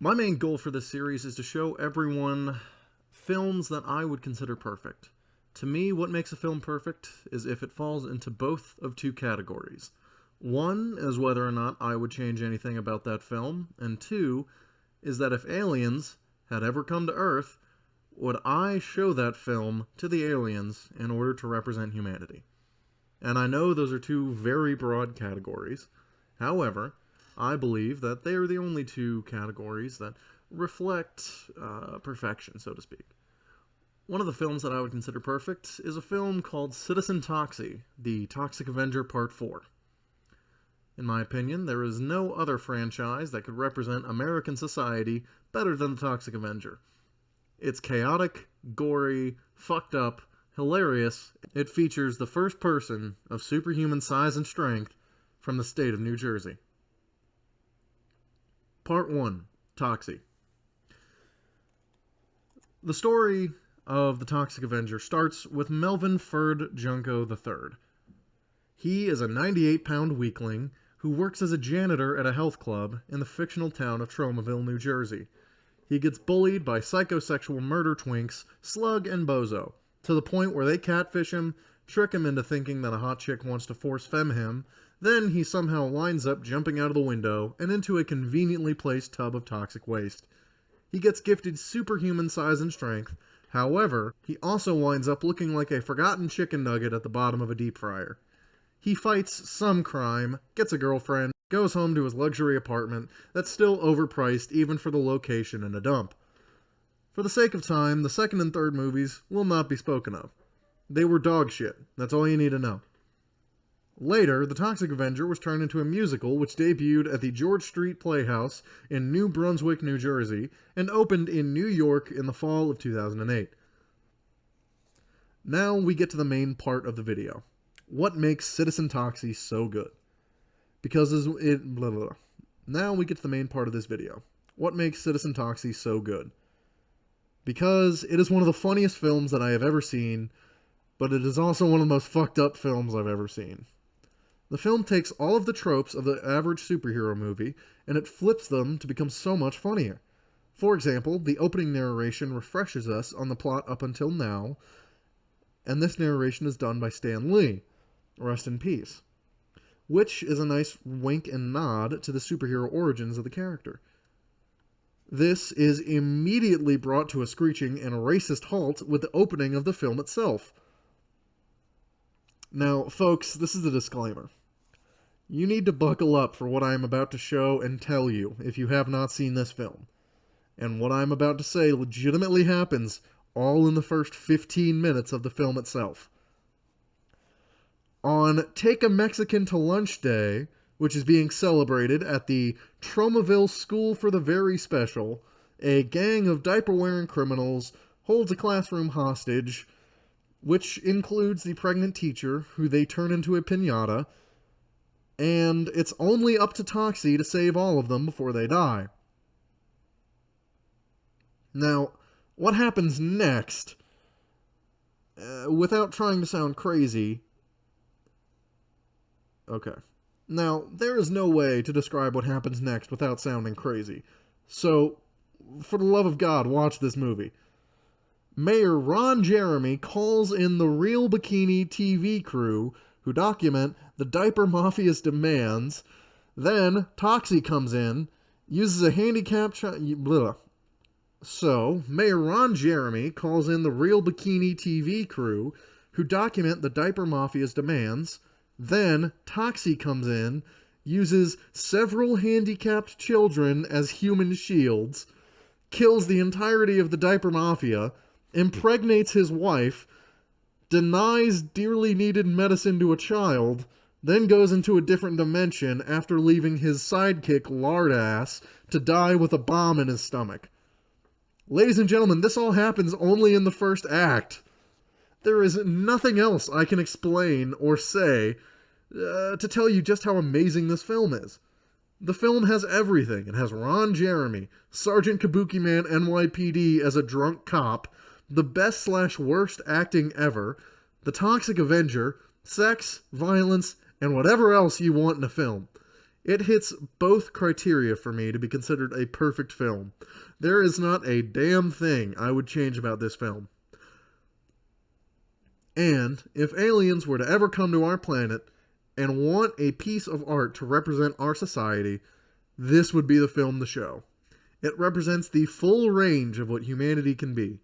My main goal for this series is to show everyone films that I would consider perfect. To me, what makes a film perfect is if it falls into both of two categories. One is whether or not I would change anything about that film, and two is that if aliens had ever come to Earth, would I show that film to the aliens in order to represent humanity? And I know those are two very broad categories. However, I believe that they are the only two categories that reflect perfection, so to speak. One of the films that I would consider perfect is a film called Citizen Toxie, The Toxic Avenger Part 4. In my opinion, there is no other franchise that could represent American society better than The Toxic Avenger. It's chaotic, gory, fucked up, hilarious. It features the first person of superhuman size and strength from the state of New Jersey. Part 1, Toxie. The story of the Toxic Avenger starts with Melvin Ferd Junko III. He is a 98-pound weakling who works as a janitor at a health club in the fictional town of Tromaville, New Jersey. He gets bullied by psychosexual murder twinks Slug and Bozo, to the point where they catfish him, trick him into thinking that a hot chick wants to force femme him. Then he somehow winds up jumping out of the window and into a conveniently placed tub of toxic waste. He gets gifted superhuman size and strength. However, he also winds up looking like a forgotten chicken nugget at the bottom of a deep fryer. He fights some crime, gets a girlfriend, goes home to his luxury apartment that's still overpriced even for the location and a dump. For the sake of time, the second and third movies will not be spoken of. They were dog shit. That's all you need to know. Later, The Toxic Avenger was turned into a musical which debuted at the George Street Playhouse in New Brunswick, New Jersey, and opened in New York in the fall of 2008. Now we get to the main part of the video. What makes Citizen Toxie so good? Because it... blah, blah, blah. Now we get to the main part of this video. What makes Citizen Toxie so good? Because it is one of the funniest films that I have ever seen, but it is also one of the most fucked up films I've ever seen. The film takes all of the tropes of the average superhero movie, and it flips them to become so much funnier. For example, the opening narration refreshes us on the plot up until now, and this narration is done by Stan Lee. Rest in peace. Which is a nice wink and nod to the superhero origins of the character. This is immediately brought to a screeching and racist halt with the opening of the film itself. Now, folks, this is a disclaimer. You need to buckle up for what I am about to show and tell you if you have not seen this film. And what I am about to say legitimately happens all in the first 15 minutes of the film itself. On Take a Mexican to Lunch Day, which is being celebrated at the Tromaville School for the Very Special, a gang of diaper-wearing criminals holds a classroom hostage, which includes the pregnant teacher, who they turn into a piñata, and it's only up to Toxie to save all of them before they die. Now, what happens next, without trying to sound crazy... Okay. Now, there is no way to describe what happens next without sounding crazy. So, for the love of God, watch this movie. Mayor Ron Jeremy calls in the Real Bikini TV crew who document the diaper mafia's demands. Then, Toxie comes in, uses a handicapped child... So, Mayor Ron Jeremy calls in the Real Bikini TV crew who document the diaper mafia's demands. Then, Toxie comes in, uses several handicapped children as human shields, kills the entirety of the diaper mafia, impregnates his wife, denies dearly needed medicine to a child, then goes into a different dimension after leaving his sidekick Lardass to die with a bomb in his stomach. Ladies and gentlemen, this all happens only in the first act. There is nothing else I can explain or say to tell you just how amazing this film is. The film has everything. It has Ron Jeremy, Sergeant Kabuki Man NYPD as a drunk cop, the best/worst acting ever, the Toxic Avenger, sex, violence, and whatever else you want in a film. It hits both criteria for me to be considered a perfect film. There is not a damn thing I would change about this film. And if aliens were to ever come to our planet and want a piece of art to represent our society, this would be the film to show. It represents the full range of what humanity can be.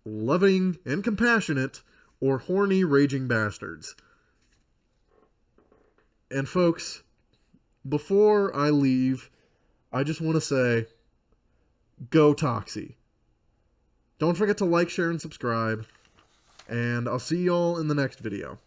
Loving and compassionate, or horny raging bastards. And folks, before I leave, I just want to say, go Toxie. Don't forget to like, share, and subscribe. And I'll see y'all in the next video.